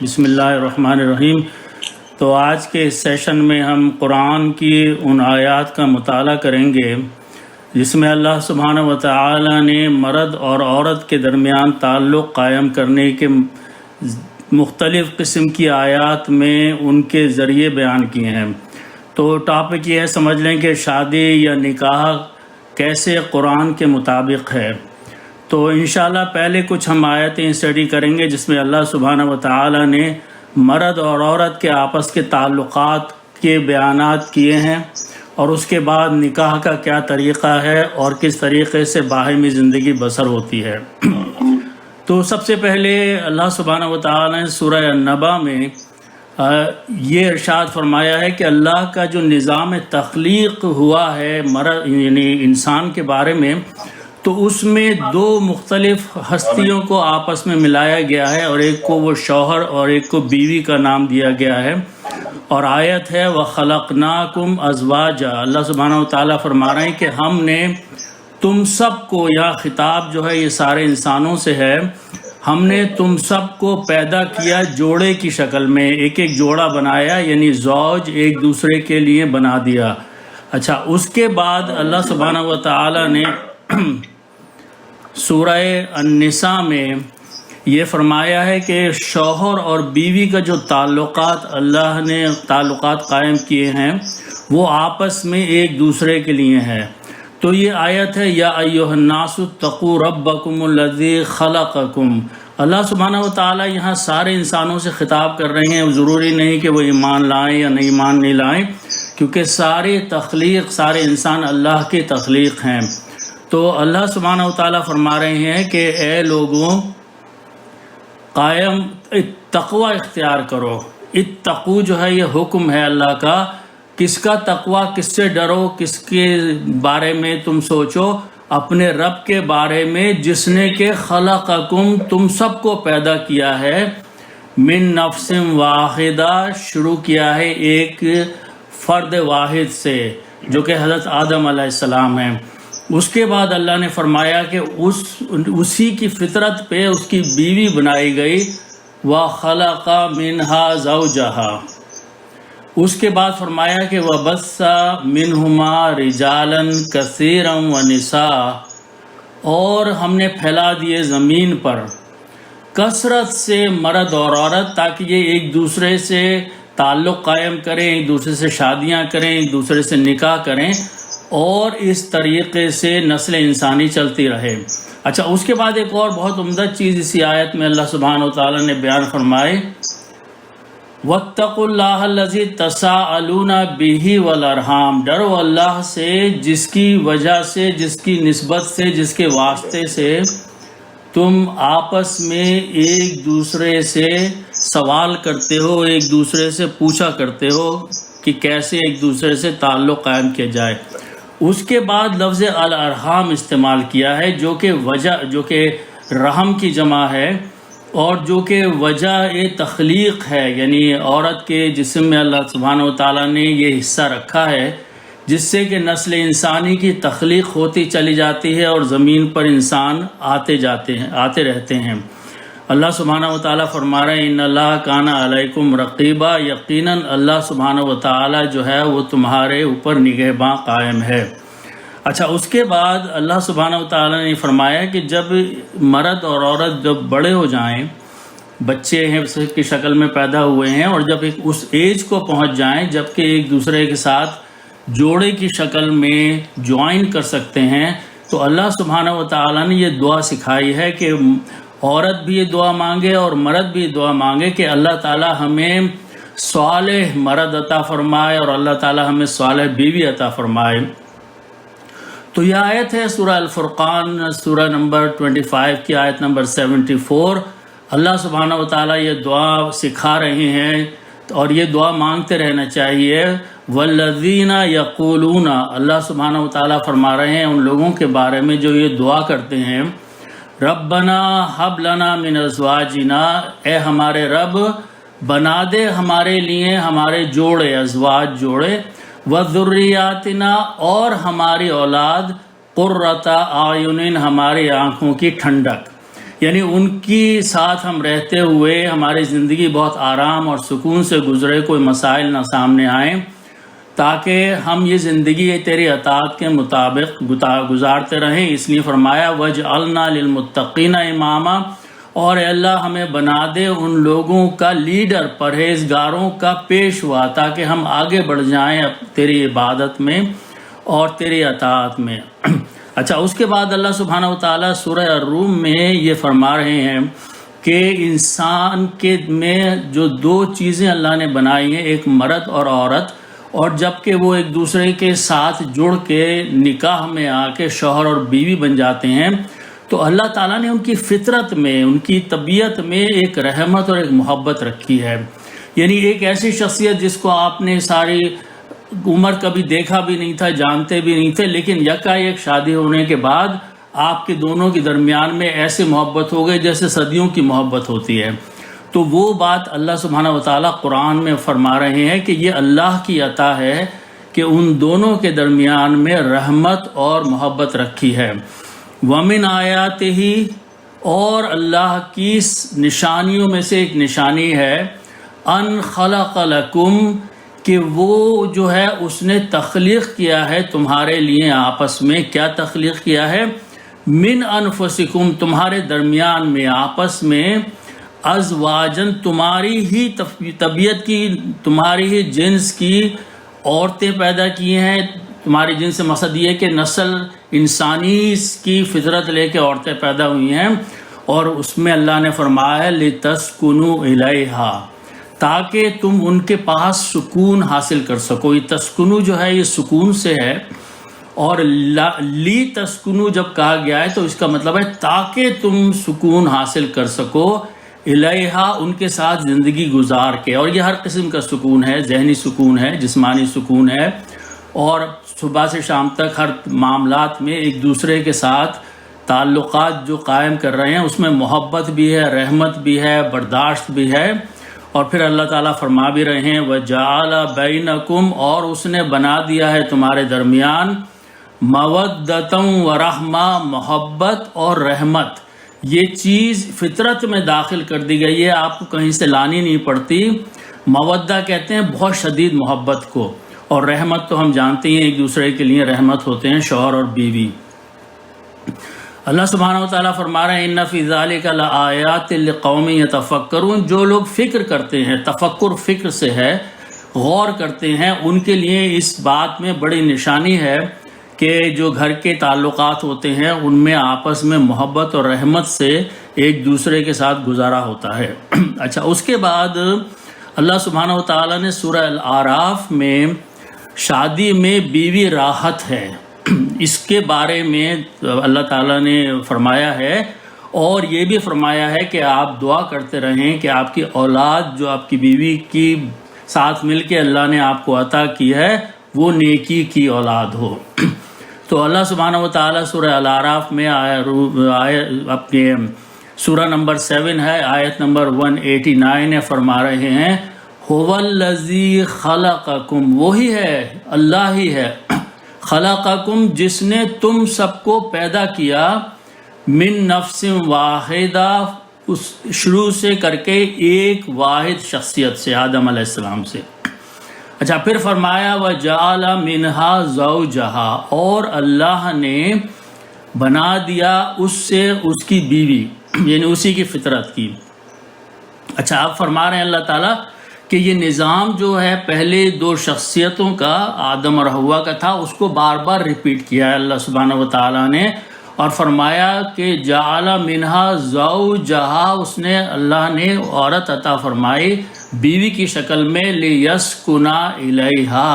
بسم اللہ الرحمن الرحیم۔ تو آج کے اس سیشن میں ہم قرآن کی ان آیات کا مطالعہ کریں گے جس میں اللہ سبحانہ و تعالی نے مرد اور عورت کے درمیان تعلق قائم کرنے کے مختلف قسم کی آیات میں ان کے ذریعے بیان کیے ہیں۔ تو ٹاپک یہ ہے، سمجھ لیں کہ شادی یا نکاح کیسے قرآن کے مطابق ہے۔ تو انشاءاللہ پہلے کچھ ہم آیتیں اسٹڈی کریں گے جس میں اللہ سبحانہ و تعالی نے مرد اور عورت کے آپس کے تعلقات کے بیانات کیے ہیں، اور اس کے بعد نکاح کا کیا طریقہ ہے اور کس طریقے سے باہمی زندگی بسر ہوتی ہے۔ تو سب سے پہلے اللہ سبحانہ و تعالی نے سورہ النبا میں یہ ارشاد فرمایا ہے کہ اللہ کا جو نظام تخلیق ہوا ہے مرد یعنی انسان کے بارے میں، تو اس میں دو مختلف ہستیوں کو آپس میں ملایا گیا ہے، اور ایک کو وہ شوہر اور ایک کو بیوی کا نام دیا گیا ہے۔ اور آیت ہے وَخَلَقْنَاكُمْ أَزْوَاجًا، اللہ سبحانہ و تعالیٰ فرما رہے ہیں کہ ہم نے تم سب کو، یہاں خطاب جو ہے یہ سارے انسانوں سے ہے، ہم نے تم سب کو پیدا کیا جوڑے کی شکل میں، ایک ایک جوڑا بنایا، یعنی زوج ایک دوسرے کے لیے بنا دیا۔ اچھا، اس کے بعد اللہ سبحانہ و تعالیٰ نے سورہ النساء میں یہ فرمایا ہے کہ شوہر اور بیوی کا جو تعلقات اللہ نے تعلقات قائم کیے ہیں وہ آپس میں ایک دوسرے کے لیے ہیں۔ تو یہ آیت ہے یا ایھا الناس اتقوا ربکم الذی خلقکم۔ اللہ سبحانہ و تعالیٰ یہاں سارے انسانوں سے خطاب کر رہے ہیں، ضروری نہیں کہ وہ ایمان لائیں یا نہیں ایمان نہیں لائیں، کیونکہ سارے انسان اللہ کی تخلیق ہیں۔ تو اللہ سبحانہ و تعالیٰ فرما رہے ہیں کہ اے لوگوں، قائم تقوی اختیار کرو۔ اتقو جو ہے یہ حکم ہے اللہ کا، کس کا تقوی، کس سے ڈرو، کس کے بارے میں تم سوچو؟ اپنے رب کے بارے میں جس نے کہ خلقکم، تم سب کو پیدا کیا ہے، من نفس واحدہ، شروع کیا ہے ایک فرد واحد سے جو کہ حضرت آدم علیہ السلام ہیں۔ اس کے بعد اللہ نے فرمایا کہ اسی کی فطرت پہ اس کی بیوی بنائی گئی، وَخَلَقَ مِنْهَا زَوْجَهَا۔ اس کے بعد فرمایا کہ وَبَثَّ مِنْهُمَا رِجَالًا كَثِيرًا وَنِسَاءً، اور ہم نے پھیلا دیے زمین پر کثرت سے مرد اور عورت، تاکہ یہ ایک دوسرے سے تعلق قائم کریں، ایک دوسرے سے شادیاں کریں، ایک دوسرے سے نکاح کریں، اور اس طریقے سے نسل انسانی چلتی رہے۔ اچھا، اس کے بعد ایک اور بہت عمدہ چیز اسی آیت میں اللہ سبحانہ و تعالیٰ نے بیان فرمائے، وَاتَّقُوا اللَّهَ الَّذِي تَسَاءَلُونَ بِهِ وَالْأَرْحَامَ، ڈرو اللہ سے جس کی وجہ سے، جس کی نسبت سے، جس کے واسطے سے تم آپس میں ایک دوسرے سے سوال کرتے ہو، ایک دوسرے سے پوچھا کرتے ہو کہ کیسے ایک دوسرے سے تعلق قائم کیا جائے۔ اس کے بعد لفظ الارحام استعمال کیا ہے، جو کہ رحم کی جمع ہے، اور جو کہ وجہ تخلیق ہے، یعنی عورت کے جسم میں اللہ سبحانہ و تعالیٰ نے یہ حصہ رکھا ہے جس سے کہ نسل انسانی کی تخلیق ہوتی چلی جاتی ہے اور زمین پر انسان آتے رہتے ہیں۔ اللہ سبحانہ و تعالیٰ فرما رہے ہیں ان اللہ کان علیکم رقیبا، یقیناً اللہ سبحانہ و تعالیٰ جو ہے وہ تمہارے اوپر نگہباں قائم ہے۔ اچھا، اس کے بعد اللہ سبحانہ و تعالیٰ نے فرمایا کہ جب مرد اور عورت جب بڑے ہو جائیں، بچے ہیں کی شکل میں پیدا ہوئے ہیں، اور جب اس ایج کو پہنچ جائیں جب کہ ایک دوسرے کے ساتھ جوڑے کی شکل میں جوائن کر سکتے ہیں، تو اللہ سبحانہ و تعالیٰ نے یہ دعا سکھائی ہے کہ عورت بھی یہ دعا مانگے اور مرد بھی یہ دعا مانگے کہ اللہ تعالیٰ ہمیں صالح مرد عطا فرمائے اور اللہ تعالیٰ ہمیں صالح بیوی عطا فرمائے۔ تو یہ آیت ہے سورہ الفرقان، سورہ نمبر 25 کی آیت نمبر 74۔ اللہ سبحانہ و تعالیٰ یہ دعا سکھا رہے ہیں اور یہ دعا مانگتے رہنا چاہیے۔ والذین یقولون، اللہ سبحانہ و تعالیٰ فرما رہے ہیں ان لوگوں کے بارے میں جو یہ دعا کرتے ہیں، ربنا حب لنا من ازواجنا، اے ہمارے رب بنا دے ہمارے لیے ہمارے جوڑے، ازواج جوڑے، وذریاتنا، اور ہماری اولاد، قرۃ اعین، ہماری آنکھوں کی ٹھنڈک۔ یعنی ان کی ساتھ ہم رہتے ہوئے ہماری زندگی بہت آرام اور سکون سے گزرے، کوئی مسائل نہ سامنے آئیں، تاکہ ہم یہ زندگی تیری اطاعت کے مطابق گزارتے رہیں۔ اس لیے فرمایا وَجْعَلْنَا لِلْمُتَّقِينَ إِمَامًا، اور اے اللہ ہمیں بنا دے ان لوگوں کا لیڈر، پرہیزگاروں کا پیشوا، تاکہ ہم آگے بڑھ جائیں تیری عبادت میں اور تیری اطاعت میں۔ اچھا، اس کے بعد اللہ سبحانہ وتعالیٰ سورہ الروم میں یہ فرما رہے ہیں کہ انسان کے میں جو دو چیزیں اللہ نے بنائی ہیں، ایک مرد اور عورت، اور جب کہ وہ ایک دوسرے کے ساتھ جڑ کے نکاح میں آ کے شوہر اور بیوی بن جاتے ہیں، تو اللہ تعالیٰ نے ان کی فطرت میں، ان کی طبیعت میں ایک رحمت اور ایک محبت رکھی ہے۔ یعنی ایک ایسی شخصیت جس کو آپ نے ساری عمر کبھی دیکھا بھی نہیں تھا، جانتے بھی نہیں تھے، لیکن یکایک شادی ہونے کے بعد آپ کے دونوں کے درمیان میں ایسے محبت ہو گئی جیسے صدیوں کی محبت ہوتی ہے۔ تو وہ بات اللہ سبحانہ وتعالیٰ قرآن میں فرما رہے ہیں کہ یہ اللہ کی عطا ہے کہ ان دونوں کے درمیان میں رحمت اور محبت رکھی ہے۔ وَمِنْ آیَاتِهِ، اور اللہ کی نشانیوں میں سے ایک نشانی ہے ان خلق لکم، کہ وہ جو ہے اس نے تخلیق کیا ہے تمہارے لیے آپس میں۔ کیا تخلیق کیا ہے؟ من انفسکم، تمہارے درمیان میں آپس میں، ازواجن، تمہاری ہی طبیعت کی، تمہاری ہی جنس کی عورتیں پیدا کی ہیں۔ تمہاری جنس سے مقصد یہ کہ نسل انسانی کی فطرت لے کے عورتیں پیدا ہوئی ہیں، اور اس میں اللہ نے فرمایا ہے لِتَسْكُنُوا إِلَيْهَا، تاکہ تم ان کے پاس سکون حاصل کر سکو۔ یہ تسکنو جو ہے یہ سکون سے ہے، اور لی تسکنو جب کہا گیا ہے تو اس کا مطلب ہے تاکہ تم سکون حاصل کر سکو، الیہا، ان کے ساتھ زندگی گزار کے۔ اور یہ ہر قسم کا سکون ہے، ذہنی سکون ہے، جسمانی سکون ہے، اور صبح سے شام تک ہر معاملات میں ایک دوسرے کے ساتھ تعلقات جو قائم کر رہے ہیں اس میں محبت بھی ہے، رحمت بھی ہے، برداشت بھی ہے۔ اور پھر اللہ تعالیٰ فرما بھی رہے ہیں وَجَعَلَ بَيْنَكُمْ، اور اس نے بنا دیا ہے تمہارے درمیان مَوَدَّةً وَرَحْمَةً، محبت اور رحمت۔ یہ چیز فطرت میں داخل کر دی گئی ہے، آپ کو کہیں سے لانی نہیں پڑتی۔ مودہ کہتے ہیں بہت شدید محبت کو، اور رحمت تو ہم جانتے ہیں ایک دوسرے کے لیے رحمت ہوتے ہیں شوہر اور بیوی۔ اللہ سبحانہ وتعالیٰ فرما رہے ہیں اِنَّ فِي ذَلِكَ لَآيَاتٍ لِقَوْمٍ يَتَفَكَّرُونَ، جو لوگ فکر کرتے ہیں، تفکر فکر سے ہے، غور کرتے ہیں، ان کے لیے اس بات میں بڑی نشانی ہے کہ جو گھر کے تعلقات ہوتے ہیں ان میں آپس میں محبت اور رحمت سے ایک دوسرے کے ساتھ گزارا ہوتا ہے۔ اچھا، اس کے بعد اللہ سبحانہ وتعالیٰ نے سورہ الاعراف میں شادی میں بیوی راحت ہے، اس کے بارے میں اللہ تعالیٰ نے فرمایا ہے، اور یہ بھی فرمایا ہے کہ آپ دعا کرتے رہیں کہ آپ کی اولاد جو آپ کی بیوی کی ساتھ مل کے اللہ نے آپ کو عطا کی ہے وہ نیکی کی اولاد ہو۔ تو اللہ سبحانہ وتعالیٰ سورہ الاعراف میں اپنے سورہ نمبر 7 ہے، آیت نمبر 189 فرما رہے ہیں هُوَ الَّذِي خَلَقَكُمْ، وہی ہے، اللہ ہی ہے، خلقکم، جس نے تم سب کو پیدا کیا، من نفس واحدہ، اس شروع سے کر کے ایک واحد شخصیت سے، آدم علیہ السلام سے۔ اچھا، پھر فرمایا وَجَعَلَ مِنْهَا زَوْجَهَا، اور اللہ نے بنا دیا اس سے اس کی بیوی، یعنی اسی کی فطرت کی۔ اچھا، آپ فرما رہے ہیں اللہ تعالیٰ کہ یہ نظام جو ہے پہلے دو شخصیتوں کا، آدم اور حوا کا تھا، اس کو بار بار ریپیٹ کیا ہے اللہ سبحانہ وتعالیٰ نے، اور فرمایا کہ جعل منہا زوجہا، اس نے، اللہ نے عورت عطا فرمائی بیوی کی شکل میں، لیسکنا الیہا،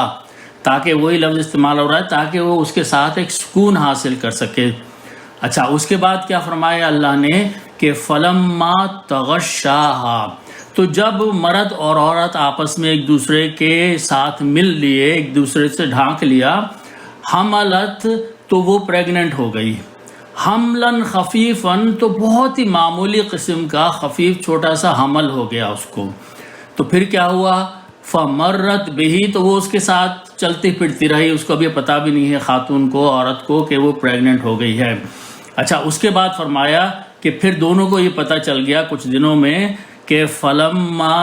تاکہ وہی لفظ استعمال ہو رہا ہے، تاکہ وہ اس کے ساتھ ایک سکون حاصل کر سکے۔ اچھا، اس کے بعد کیا فرمایا اللہ نے کہ فلما تغشاہا، تو جب مرد اور عورت آپس میں ایک دوسرے کے ساتھ مل لیے، ایک دوسرے سے ڈھانک لیا، حملت، تو وہ پریگننٹ ہو گئی، حملاً خفیفاً، تو بہت ہی معمولی قسم کا خفیف چھوٹا سا حمل ہو گیا اس کو۔ تو پھر کیا ہوا، فمرت بہی، تو وہ اس کے ساتھ چلتی پھرتی رہی، اس کو ابھی پتہ بھی نہیں ہے خاتون کو، عورت کو، کہ وہ پریگننٹ ہو گئی ہے۔ اچھا، اس کے بعد فرمایا کہ پھر دونوں کو یہ پتہ چل گیا کچھ دنوں میں کہ فلما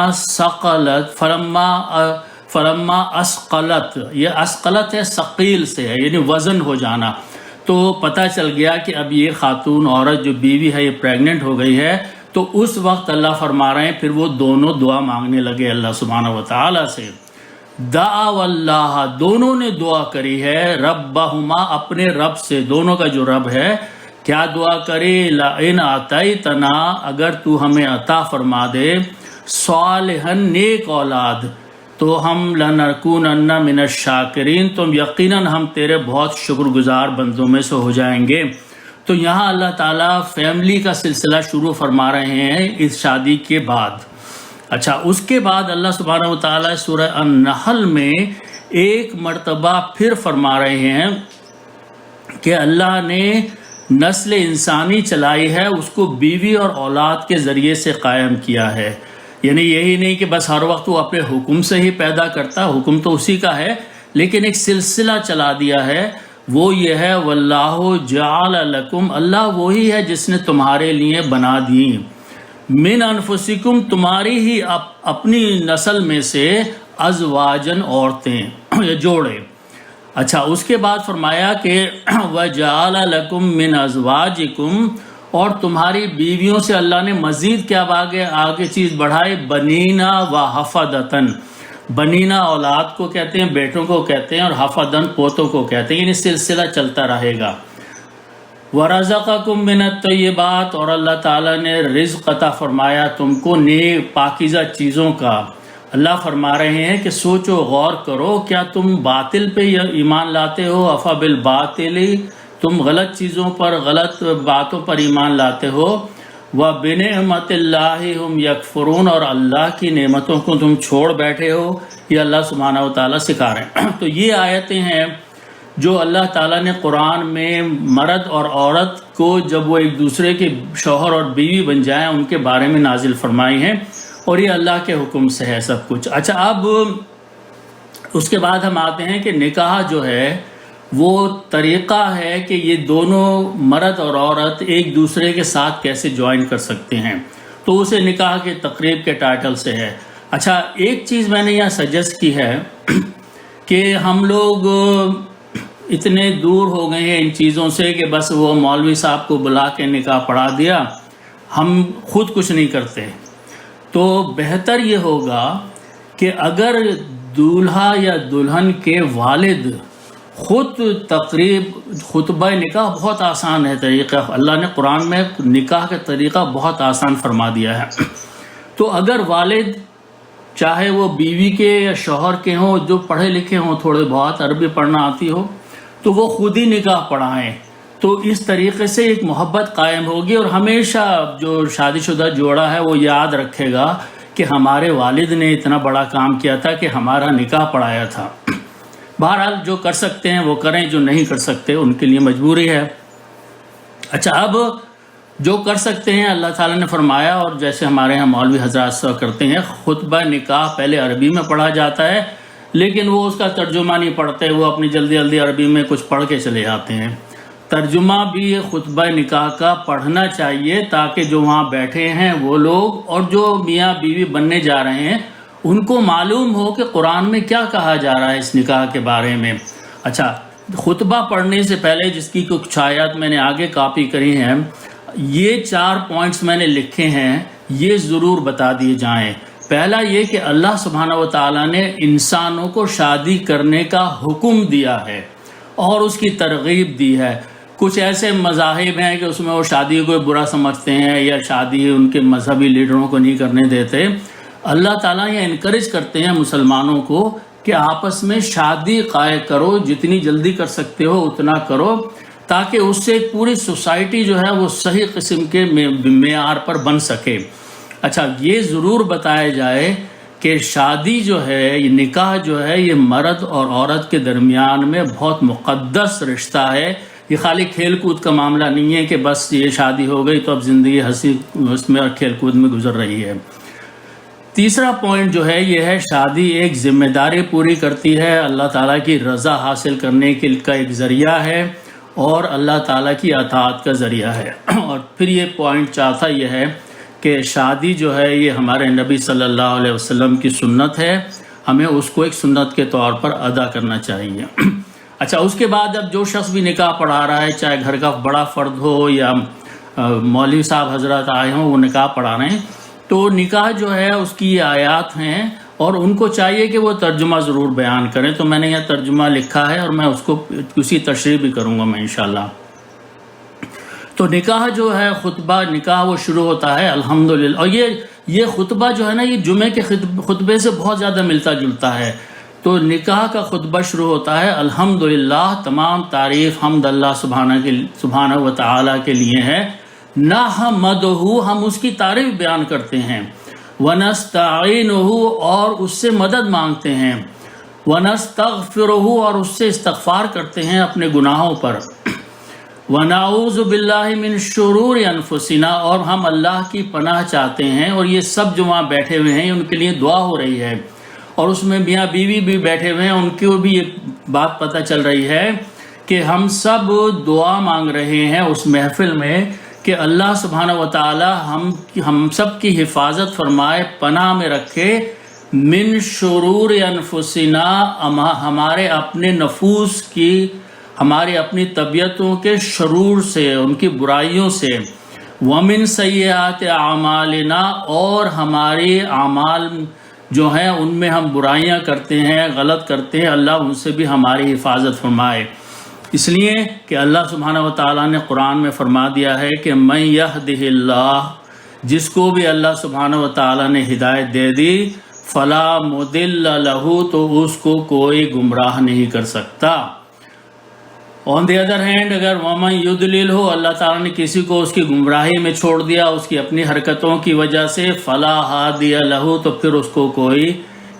اسقلت، یہ اسقلت ہے ثقیل سے ہے، یعنی وزن ہو جانا، تو پتہ چل گیا کہ اب یہ خاتون عورت جو بیوی ہے یہ پریگننٹ ہو گئی ہے، تو اس وقت اللہ فرما رہے ہیں پھر وہ دونوں دعا مانگنے لگے اللہ سبحانہ و تعالیٰ سے۔ دعوا اللہ، دونوں نے دعا کری ہے، ربہما، اپنے رب سے، دونوں کا جو رب ہے، کیا دعا کرے؟ لئن آتیتنا، اگر تو ہمیں عطا فرما دے، صالحا، نیک اولاد، تو ہم لنکونن من الشاکرین، تم یقیناً ہم تیرے بہت شکر گزار بندوں میں سے ہو جائیں گے۔ تو یہاں اللہ تعالیٰ فیملی کا سلسلہ شروع فرما رہے ہیں اس شادی کے بعد۔ اچھا، اس کے بعد اللہ سبحانہ و تعالیٰ سورہ النحل میں ایک مرتبہ پھر فرما رہے ہیں کہ اللہ نے نسل انسانی چلائی ہے، اس کو بیوی اور اولاد کے ذریعے سے قائم کیا ہے۔ یعنی یہی نہیں کہ بس ہر وقت وہ اپنے حکم سے ہی پیدا کرتا، حکم تو اسی کا ہے، لیکن ایک سلسلہ چلا دیا ہے، وہ یہ ہے واللہ جعل لکم، اللہ وہی ہے جس نے تمہارے لیے بنا دی، من انفسکم، تمہاری ہی اپنی نسل میں سے، ازواجن، عورتیں یا جوڑے۔ اچھا، اس کے بعد فرمایا کہ وجعل لکم من ازواجکم، اور تمہاری بیویوں سے اللہ نے مزید کیا آگے چیز بڑھائے، بنینا و حفدتن، بنینا اولاد کو کہتے ہیں، بیٹوں کو کہتے ہیں، اور حفدن پوتوں کو کہتے ہیں، یعنی سلسلہ چلتا رہے گا۔ وَرَزَقَكُم مِّنَ الطَّيِّبَاتِ، اور اللہ تعالیٰ نے رزق عطا فرمایا تم کو نیک پاکیزہ چیزوں کا۔ اللہ فرما رہے ہیں کہ سوچو، غور کرو، کیا تم باطل پہ ایمان لاتے ہو؟ أَفَبِالْبَاطِلِ، تم غلط چیزوں پر، غلط باتوں پر ایمان لاتے ہو۔ وَبِنِعْمَتِ اللَّهِ هُمْ يَكْفُرُونَ، اور اللہ کی نعمتوں کو تم چھوڑ بیٹھے ہو، یہ اللہ سبحانہ و تعالیٰ سکھا رہے ہیں۔ تو یہ آیتیں ہیں جو اللہ تعالیٰ نے قرآن میں مرد اور عورت کو جب وہ ایک دوسرے کے شوہر اور بیوی بن جائیں ان کے بارے میں نازل فرمائی ہیں، اور یہ اللہ کے حکم سے ہے سب کچھ۔ اچھا، اب اس کے بعد ہم آتے ہیں کہ نکاح جو ہے وہ طریقہ ہے کہ یہ دونوں مرد اور عورت ایک دوسرے کے ساتھ کیسے جوائن کر سکتے ہیں، تو اسے نکاح کے تقریب کے ٹائٹل سے ہے۔ اچھا، ایک چیز میں نے یہاں سجیسٹ کی ہے کہ ہم لوگ اتنے دور ہو گئے ہیں ان چیزوں سے کہ بس وہ مولوی صاحب کو بلا کے نکاح پڑھا دیا، ہم خود کچھ نہیں کرتے۔ تو بہتر یہ ہوگا کہ اگر دولہا یا دلہن کے والد خود تقریب، خطبہ نکاح بہت آسان ہے طریقہ، اللہ نے قرآن میں نکاح کا طریقہ بہت آسان فرما دیا ہے۔ تو اگر والد چاہے وہ بیوی کے یا شوہر کے ہوں، جو پڑھے لکھے ہوں، تھوڑے بہت عربی پڑھنا آتی ہو، تو وہ خود ہی نکاح پڑھائیں، تو اس طریقے سے ایک محبت قائم ہوگی، اور ہمیشہ جو شادی شدہ جوڑا ہے وہ یاد رکھے گا کہ ہمارے والد نے اتنا بڑا کام کیا تھا کہ ہمارا نکاح پڑھایا تھا۔ بہرحال جو کر سکتے ہیں وہ کریں، جو نہیں کر سکتے ان کے لیے مجبوری ہے۔ اچھا، اب جو کر سکتے ہیں اللہ تعالیٰ نے فرمایا، اور جیسے ہمارے ہاں مولوی حضرات کرتے ہیں، خطبہ نکاح پہلے عربی میں پڑھا جاتا ہے، لیکن وہ اس کا ترجمہ نہیں پڑھتے، وہ اپنی جلدی جلدی عربی میں کچھ پڑھ کے چلے جاتے ہیں۔ ترجمہ بھی خطبہ نکاح کا پڑھنا چاہیے تاکہ جو وہاں بیٹھے ہیں وہ لوگ اور جو میاں بیوی بننے جا رہے ہیں ان کو معلوم ہو کہ قرآن میں کیا کہا جا رہا ہے اس نکاح کے بارے میں۔ اچھا، خطبہ پڑھنے سے پہلے جس کی کچھ آیات میں نے آگے کاپی کری ہیں، یہ 4 پوائنٹس میں نے لکھے ہیں، یہ ضرور بتا دیے جائیں۔ پہلا یہ کہ اللہ سبحانہ و تعالیٰ نے انسانوں کو شادی کرنے کا حکم دیا ہے اور اس کی ترغیب دی ہے۔ کچھ ایسے مذاہب ہیں کہ اس میں وہ شادی کو برا سمجھتے ہیں یا شادی ان کے مذہبی لیڈروں کو نہیں کرنے دیتے۔ اللہ تعالیٰ یہ انکریج کرتے ہیں مسلمانوں کو کہ آپس میں شادی قائم کرو، جتنی جلدی کر سکتے ہو اتنا کرو، تاکہ اس سے پوری سوسائٹی جو ہے وہ صحیح قسم کے معیار پر بن سکے۔ اچھا، یہ ضرور بتایا جائے کہ شادی جو ہے، یہ نکاح جو ہے، یہ مرد اور عورت کے درمیان میں بہت مقدس رشتہ ہے۔ یہ خالی کھیل کود کا معاملہ نہیں ہے کہ بس یہ شادی ہو گئی تو اب زندگی ہنسی اس میں اور کھیل کود میں گزر رہی ہے۔ تیسرا پوائنٹ جو ہے یہ ہے شادی ایک ذمہ داری پوری کرتی ہے، اللہ تعالیٰ کی رضا حاصل کرنے کا ایک ذریعہ ہے، اور اللہ تعالیٰ کی اطاعت کا ذریعہ ہے۔ اور پھر یہ پوائنٹ چوتھا یہ ہے کہ شادی جو ہے یہ ہمارے نبی صلی اللہ علیہ وسلم کی سنت ہے، ہمیں اس کو ایک سنت کے طور پر ادا کرنا چاہیے۔ اچھا، اس کے بعد اب جو شخص بھی نکاح پڑھا رہا ہے، چاہے گھر کا بڑا فرد ہو یا مولوی صاحب حضرات آئے ہوں وہ نکاح پڑھا رہے ہیں، تو نکاح جو ہے اس کی یہ آیات ہیں اور ان کو چاہیے کہ وہ ترجمہ ضرور بیان کریں۔ تو میں نے یہ ترجمہ لکھا ہے اور میں اس کو کسی تشریح بھی کروں گا میں انشاءاللہ۔ تو نکاح جو ہے خطبہ نکاح وہ شروع ہوتا ہے الحمدللہ، اور یہ خطبہ جو ہے نا یہ جمعے کے خطبے سے بہت زیادہ ملتا جلتا ہے۔ تو نکاح کا خطبہ شروع ہوتا ہے الحمدللہ، تمام تعریف حمد اللہ سبحانہ و تعالیٰ کے لیے ہے، نحمدہ، ہم اس کی تعریف بیان کرتے ہیں، ونستعینہ، اور اس سے مدد مانگتے ہیں، ونستغفرہ، اور اس سے استغفار کرتے ہیں اپنے گناہوں پر، ونعوذ باللہ من شرور انفسنا، اور ہم اللہ کی پناہ چاہتے ہیں۔ اور یہ سب جو وہاں بیٹھے ہوئے ہیں ان کے لیے دعا ہو رہی ہے، اور اس میں میاں بیوی بھی بیٹھے ہوئے ہیں، ان کو بھی یہ بات پتہ چل رہی ہے کہ ہم سب دعا مانگ رہے ہیں اس محفل میں کہ اللہ سبحانہ و تعالی ہم سب کی حفاظت فرمائے، پناہ میں رکھے، من شرور انفسنا، ہمارے اپنے نفوس کی، ہماری اپنی طبیعتوں کے شرور سے، ان کی برائیوں سے، ومن سیئات اعمالنا، اور ہمارے اعمال جو ہیں ان میں ہم برائیاں کرتے ہیں، غلط کرتے ہیں، اللہ ان سے بھی ہماری حفاظت فرمائے۔ اس لیے کہ اللہ سبحانہ و تعالیٰ نے قرآن میں فرما دیا ہے کہ من یہدہ اللہ، جس کو بھی اللہ سبحانہ و تعالیٰ نے ہدایت دے دی، فلا مضل لہ، تو اس کو کوئی گمراہ نہیں کر سکتا۔ آن دی ادر ہینڈ، اگر ومن یضلل ہو، اللہ تعالیٰ نے کسی کو اس کی گمراہی میں چھوڑ دیا اس کی اپنی حرکتوں کی وجہ سے، فلا ہادی لہ، تو پھر اس کو کوئی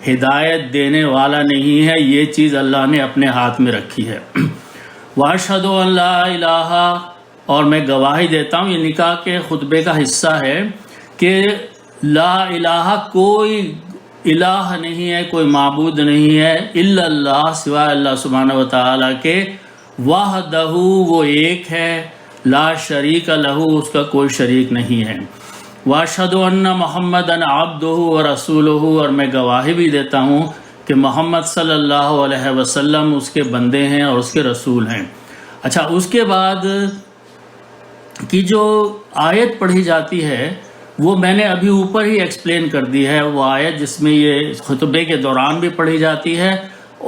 ہدایت دینے والا نہیں ہے۔ یہ چیز اللہ نے اپنے ہاتھ میں رکھی ہے۔ واشہد ان لا الہ، اور میں گواہی دیتا ہوں، یہ نکاح کے خطبے کا حصہ ہے کہ لا الہ، کوئی الہ نہیں ہے، کوئی معبود نہیں ہے، الا اللہ، سوائے اللہ سبحانہ و تعالیٰ کے، وحدہ، وہ ایک ہے، لا شریک لہ، اس کا کوئی شریک نہیں ہے، واشہد ان محمدا عبدہ ورسولہ، اور میں گواہی بھی دیتا ہوں کہ محمد صلی اللہ علیہ وسلم اس کے بندے ہیں اور اس کے رسول ہیں۔ اچھا، اس کے بعد کی جو آیت پڑھی جاتی ہے وہ میں نے ابھی اوپر ہی ایکسپلین کر دی ہے، وہ آیت جس میں یہ خطبے کے دوران بھی پڑھی جاتی ہے،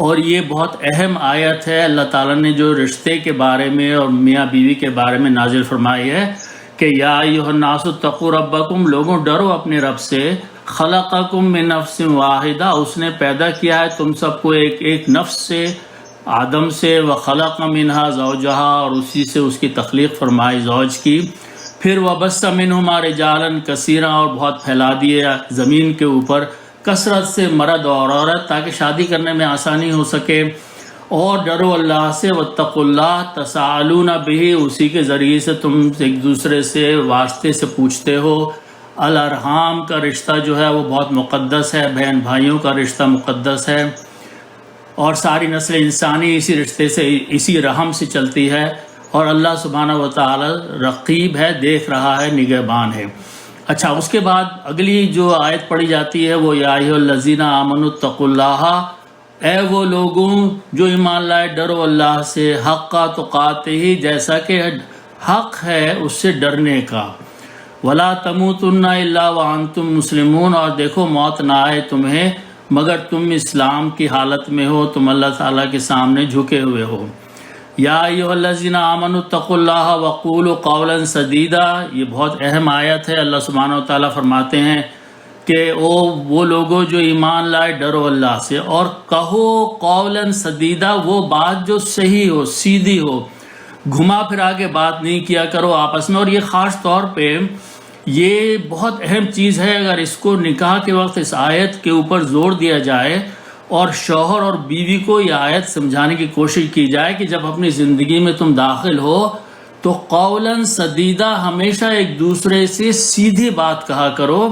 اور یہ بہت اہم آیت ہے۔ اللہ تعالیٰ نے جو رشتے کے بارے میں اور میاں بیوی کے بارے میں نازل فرمائی ہے کہ یا ایھا الناس اتقوا ربکم، لوگوں ڈرو اپنے رب سے، خلقکم من نفس واحدہ، اس نے پیدا کیا ہے تم سب کو ایک نفس سے، آدم سے، وخلق منہا زوجہا، اور اسی سے اس کی تخلیق فرمائی زوج کی، پھر وبث منہما رجالا کثیرا، اور بہت پھیلا دیے زمین کے اوپر کثرت سے مرد اور عورت، تاکہ شادی کرنے میں آسانی ہو سکے، اور ڈرو اللہ سے، واتقوا اللہ تساءلون بہ، اسی کے ذریعے سے تم ایک دوسرے سے واسطے سے پوچھتے ہو۔ الارحام کا رشتہ جو ہے وہ بہت مقدس ہے، بہن بھائیوں کا رشتہ مقدس ہے، اور ساری نسل انسانی اسی رشتے سے، اسی رحم سے چلتی ہے، اور اللہ سبحانہ و تعالی رقیب ہے، دیکھ رہا ہے، نگہبان ہے۔ اچھا، اس کے بعد اگلی جو آیت پڑھی جاتی ہے وہ یا ایھا الذین آمنوا اتقوا اللہ، اے وہ لوگوں جو ایمان لائے ڈرو اللہ سے، حق تقاتہ، جیسا کہ حق ہے اس سے ڈرنے کا، ولا تموتن الا وانتم مسلمون، اور دیکھو موت نہ آئے تمہیں مگر تم اسلام کی حالت میں ہو، تم اللہ تعالیٰ کے سامنے جھکے ہوئے ہو۔ یا ایھا الذین آمنوا اتقوا اللہ وقولوا قولا سدیدا، یہ بہت اہم آیت ہے۔ اللہ سبحانہ و تعالیٰ فرماتے ہیں کہ وہ لوگوں جو ایمان لائے ڈرو اللہ سے، اور کہو قولا سدیدا، وہ بات جو صحیح ہو، سیدھی ہو، گھما پھرا کے بات نہیں کیا کرو آپس میں۔ اور یہ خاص طور پہ یہ بہت اہم چیز ہے، اگر اس کو نکاح کے وقت اس آیت کے اوپر زور دیا جائے اور شوہر اور بیوی کو یہ آیت سمجھانے کی کوشش کی جائے کہ جب اپنی زندگی میں تم داخل ہو تو قولاً سدیدہ، ہمیشہ ایک دوسرے سے سیدھی بات کہا کرو،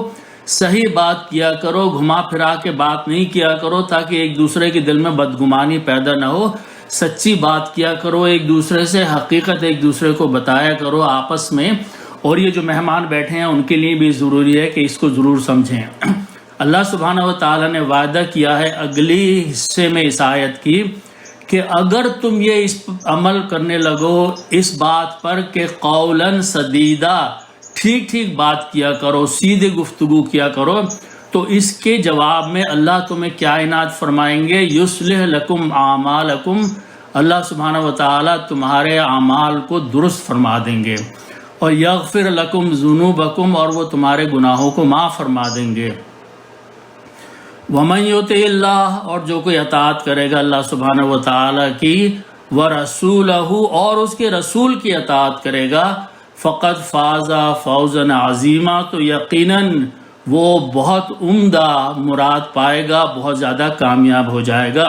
صحیح بات کیا کرو، گھما پھرا کے بات نہیں کیا کرو، تاکہ ایک دوسرے کے دل میں بدگمانی پیدا نہ ہو۔ سچی بات کیا کرو ایک دوسرے سے، حقیقت ایک دوسرے کو بتایا کرو آپس میں، اور یہ جو مہمان بیٹھے ہیں ان کے لیے بھی ضروری ہے کہ اس کو ضرور سمجھیں۔ اللہ سبحانہ و تعالیٰ نے وعدہ کیا ہے اگلی حصے میں اس آیت کی کہ اگر تم یہ اس عمل کرنے لگو اس بات پر کہ قولاً سدیدہ، ٹھیک ٹھیک بات کیا کرو، سیدھے گفتگو کیا کرو، تو اس کے جواب میں اللہ تمہیں کیا عنایت فرمائیں گے؟ یصلح لکم اعمالکم، اللہ سبحانہ و تعالیٰ تمہارے اعمال کو درست فرما دیں گے، اور یغفر لکم ذنوبکم، اور وہ تمہارے گناہوں کو معاف فرما دیں گے۔ وَمَن يُطِعِ اللَّهَ، اور جو کوئی اطاعت کرے گا اللہ سبحانہ و تعالیٰ کی، وَرَسُولَهُ، اور اس کے رسول کی اطاعت کرے گا، فَقَدْ فَازَ فَوْزًا عَظِيمًا، تو یقیناً وہ بہت عمدہ مراد پائے گا، بہت زیادہ کامیاب ہو جائے گا۔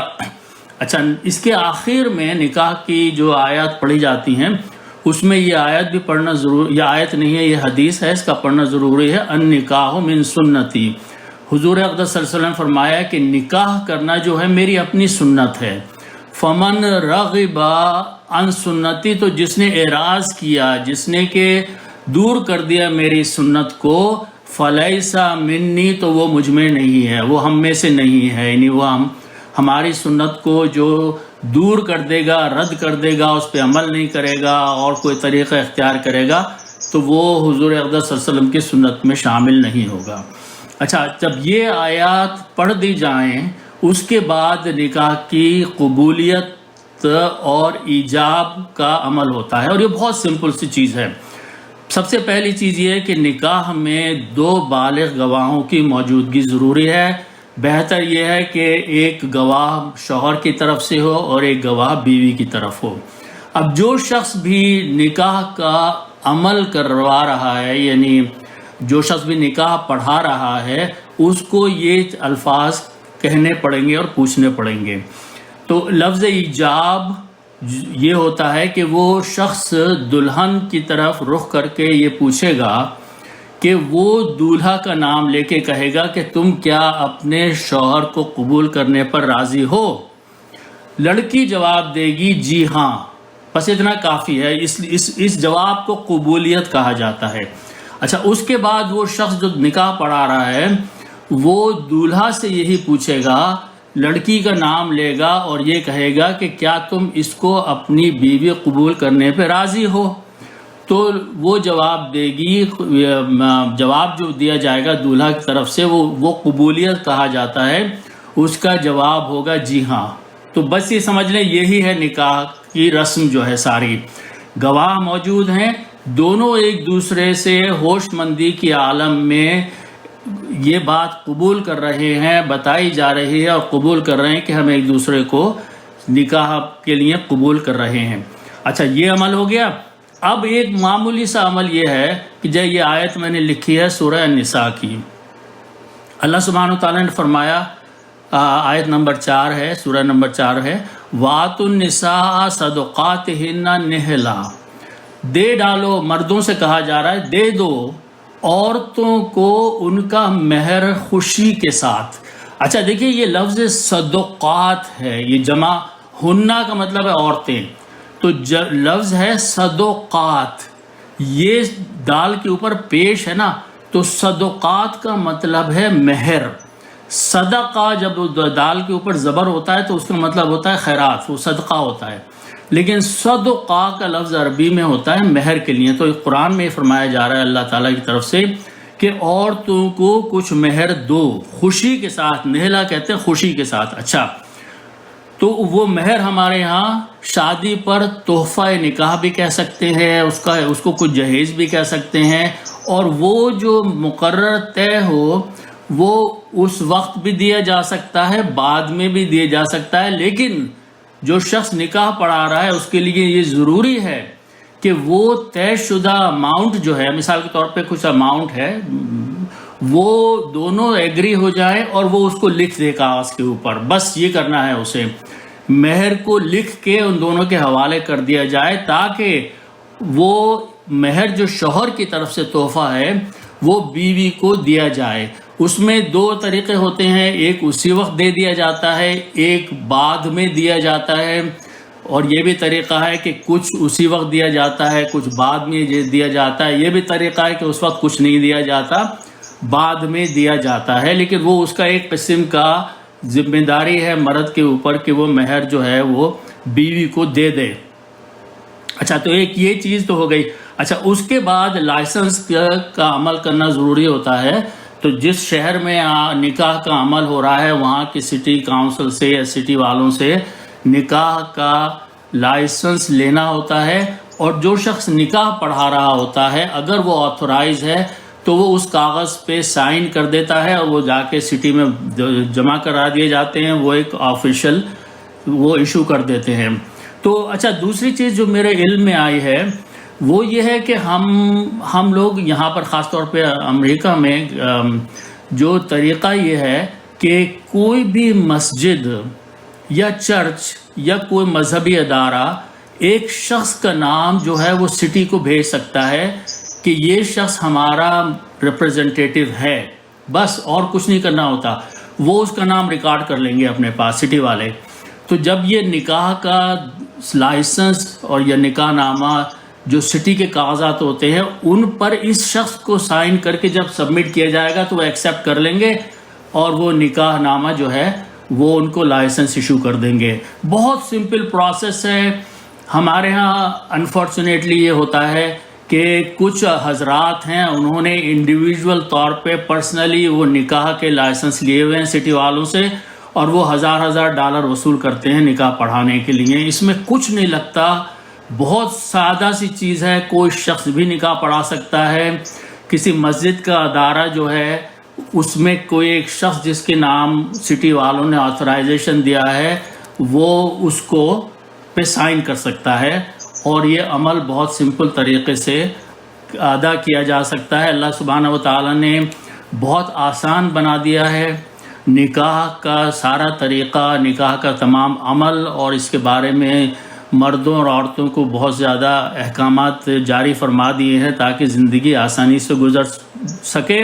اچھا، اس کے آخر میں نکاح کی جو آیات پڑھی جاتی ہیں اس میں یہ آیت بھی پڑھنا ضروری، یہ آیت نہیں ہے، یہ حدیث ہے، اس کا پڑھنا ضروری ہے۔ النکاح من سنتی، حضور اقدس صلی اللہ علیہ وسلم فرمایا کہ نکاح کرنا جو ہے میری اپنی سنت ہے۔ فمن رغب عن سنتی، تو جس نے اعراض کیا، جس نے کہ دور کر دیا میری سنت کو، فلیس منی، تو وہ مجھ میں نہیں ہے، وہ ہم میں سے نہیں ہے، یعنی وہ ہماری سنت کو جو دور کر دے گا، رد کر دے گا، اس پہ عمل نہیں کرے گا اور کوئی طریقہ اختیار کرے گا، تو وہ حضور اقدس صلی اللہ علیہ وسلم کی سنت میں شامل نہیں ہوگا۔ اچھا، جب یہ آیات پڑھ دی جائیں اس کے بعد نکاح کی قبولیت اور ایجاب کا عمل ہوتا ہے، اور یہ بہت سمپل سی چیز ہے۔ سب سے پہلی چیز یہ ہے کہ نکاح میں 2 بالغ گواہوں کی موجودگی ضروری ہے۔ بہتر یہ ہے کہ ایک گواہ شوہر کی طرف سے ہو اور ایک گواہ بیوی کی طرف ہو۔ اب جو شخص بھی نکاح کا عمل کروا رہا ہے، یعنی جو شخص بھی نکاح پڑھا رہا ہے، اس کو یہ الفاظ کہنے پڑیں گے اور پوچھنے پڑیں گے۔ تو لفظ ایجاب یہ ہوتا ہے کہ وہ شخص دلہن کی طرف رخ کر کے یہ پوچھے گا کہ وہ دولہا کا نام لے کے کہے گا کہ تم کیا اپنے شوہر کو قبول کرنے پر راضی ہو؟ لڑکی جواب دے گی جی ہاں، بس اتنا کافی ہے، اس جواب کو قبولیت کہا جاتا ہے۔ اچھا، اس کے بعد وہ شخص جو نکاح پڑھا رہا ہے وہ دولہا سے یہی پوچھے گا، لڑکی کا نام لے گا اور یہ کہے گا کہ کیا تم اس کو اپنی بیوی قبول کرنے پہ راضی ہو؟ تو وہ جواب دے گی، جواب جو دیا جائے گا دولہا کی طرف سے وہ قبولیت کہا جاتا ہے، اس کا جواب ہوگا جی ہاں۔ تو بس یہ سمجھ لیں یہی ہے نکاح کی رسم جو ہے ساری۔ گواہ موجود ہیں، دونوں ایک دوسرے سے ہوش مندی کی عالم میں یہ بات قبول کر رہے ہیں، بتائی جا رہی ہے اور قبول کر رہے ہیں کہ ہم ایک دوسرے کو نکاح کے لیے قبول کر رہے ہیں۔ اچھا، یہ عمل ہو گیا۔ اب ایک معمولی سا عمل یہ ہے کہ جب یہ آیت میں نے لکھی ہے سورہ النساء کی، اللہ سبحانہ وتعالیٰ نے فرمایا، آیت نمبر 4 ہے، سورہ نمبر 4 ہے، وَآتُوا النِّسَاءَ صَدُقَاتِهِنَّ نِحْلًا، دے ڈالو، مردوں سے کہا جا رہا ہے دے دو عورتوں کو ان کا مہر خوشی کے ساتھ۔ اچھا دیکھیے، یہ لفظ صدقات ہے، یہ جمع، ہنہ کا مطلب ہے عورتیں، تو لفظ ہے صدقات، یہ دال کے اوپر پیش ہے نا، تو صدقات کا مطلب ہے مہر۔ صدقہ جب دال کے اوپر زبر ہوتا ہے تو اس کا مطلب ہوتا ہے خیرات، وہ صدقہ ہوتا ہے، لیکن صدقہ کا لفظ عربی میں ہوتا ہے مہر کے لیے۔ تو قرآن میں فرمایا جا رہا ہے اللہ تعالیٰ کی طرف سے کہ عورتوں کو کچھ مہر دو خوشی کے ساتھ، نہلا کہتے ہیں خوشی کے ساتھ۔ اچھا، تو وہ مہر ہمارے ہاں شادی پر تحفہ نکاح بھی کہہ سکتے ہیں، اس کو کچھ جہیز بھی کہہ سکتے ہیں، اور وہ جو مقرر طے ہو وہ اس وقت بھی دیا جا سکتا ہے، بعد میں بھی دیا جا سکتا ہے، لیکن جو شخص نکاح پڑھا رہا ہے اس کے لیے یہ ضروری ہے کہ وہ طے شدہ اماؤنٹ جو ہے، مثال کے طور پہ کچھ اماؤنٹ ہے، وہ دونوں ایگری ہو جائیں اور وہ اس کو لکھ دے کاغذ کے اوپر، بس یہ کرنا ہے اسے، مہر کو لکھ کے ان دونوں کے حوالے کر دیا جائے، تاکہ وہ مہر جو شوہر کی طرف سے تحفہ ہے وہ بیوی کو دیا جائے۔ اس میں 2 طریقے ہوتے ہیں، ایک اسی وقت دے دیا جاتا ہے، ایک بعد میں دیا جاتا ہے۔ اور یہ بھی طریقہ ہے کہ کچھ اسی وقت دیا جاتا ہے، کچھ بعد میں دیا جاتا ہے، یہ بھی طریقہ ہے کہ اس وقت کچھ نہیں دیا جاتا، بعد میں دیا جاتا ہے، لیکن وہ اس کا ایک قسم کا ذمہ داری ہے مرد کے اوپر کہ وہ مہر جو ہے وہ بیوی کو دے دے۔ اچھا، تو ایک یہ چیز تو ہو گئی۔ اچھا، اس کے بعد لائسنس کا عمل کرنا ضروری ہوتا ہے۔ تو جس شہر میں نکاح کا عمل ہو رہا ہے وہاں کی سٹی کاؤنسل سے یا سٹی والوں سے نکاح کا لائسنس لینا ہوتا ہے، اور جو شخص نکاح پڑھا رہا ہوتا ہے اگر وہ آتھورائز ہے تو وہ اس کاغذ پہ سائن کر دیتا ہے، اور وہ جا کے سٹی میں جمع کرا دیے جاتے ہیں، وہ ایک آفیشل وہ ایشو کر دیتے ہیں۔ تو اچھا، دوسری چیز جو میرے علم میں آئی ہے وہ یہ ہے کہ ہم لوگ یہاں پر خاص طور پہ امریکہ میں جو طریقہ یہ ہے کہ کوئی بھی مسجد یا چرچ یا کوئی مذہبی ادارہ ایک شخص کا نام جو ہے وہ سٹی کو بھیج سکتا ہے کہ یہ شخص ہمارا ریپرزنٹیٹیو ہے، بس اور کچھ نہیں کرنا ہوتا، وہ اس کا نام ریکارڈ کر لیں گے اپنے پاس سٹی والے۔ تو جب یہ نکاح کا لائسنس اور یہ نکاح نامہ جو سٹی کے کاغذات ہوتے ہیں ان پر اس شخص کو سائن کر کے جب سبمٹ کیا جائے گا تو وہ ایکسیپٹ کر لیں گے، اور وہ نکاح نامہ جو ہے وہ ان کو لائسنس ایشو کر دیں گے۔ بہت سمپل پروسیس ہے۔ ہمارے ہاں انفارچونیٹلی یہ ہوتا ہے کہ کچھ حضرات ہیں انہوں نے انڈیویجول طور پہ پرسنلی وہ نکاح کے لائسنس لیے ہوئے ہیں سٹی والوں سے، اور وہ ہزار ڈالر وصول کرتے ہیں نکاح پڑھانے کے لیے۔ اس میں کچھ نہیں لگتا، بہت سادہ سی چیز ہے، کوئی شخص بھی نکاح پڑھا سکتا ہے۔ کسی مسجد کا ادارہ جو ہے اس میں کوئی ایک شخص جس کے نام سٹی والوں نے آتھورائزیشن دیا ہے وہ اس کو پہ سائن کر سکتا ہے، اور یہ عمل بہت سمپل طریقے سے ادا کیا جا سکتا ہے۔ اللہ سبحانہ و تعالیٰ نے بہت آسان بنا دیا ہے نکاح کا سارا طریقہ، نکاح کا تمام عمل، اور اس کے بارے میں مردوں اور عورتوں کو بہت زیادہ احکامات جاری فرما دیے ہیں تاکہ زندگی آسانی سے گزر سکے۔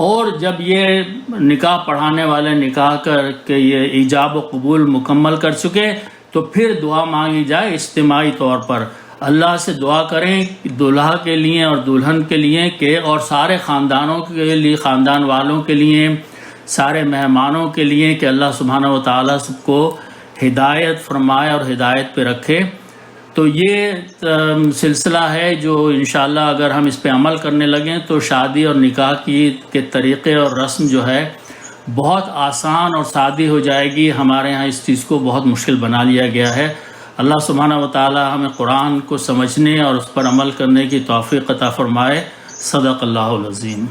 اور جب یہ نکاح پڑھانے والے نکاح کر کے یہ ایجاب و قبول مکمل کر چکے تو پھر دعا مانگی جائے اجتماعی طور پر۔ اللہ سے دعا کریں دلہا کے لیے اور دلہن کے لیے کہ، اور سارے خاندانوں کے لیے، خاندان والوں کے لیے، سارے مہمانوں کے لیے کہ اللہ سبحانہ و تعالیٰ سب کو ہدایت فرمائے اور ہدایت پہ رکھے۔ تو یہ سلسلہ ہے جو انشاءاللہ اگر ہم اس پہ عمل کرنے لگیں تو شادی اور نکاح کے طریقے اور رسم جو ہے بہت آسان اور سادی ہو جائے گی۔ ہمارے ہاں اس چیز کو بہت مشکل بنا لیا گیا ہے۔ اللہ سبحانہ و تعالی ہمیں قرآن کو سمجھنے اور اس پر عمل کرنے کی توفیق عطا فرمائے۔ صدق اللہ العظیم۔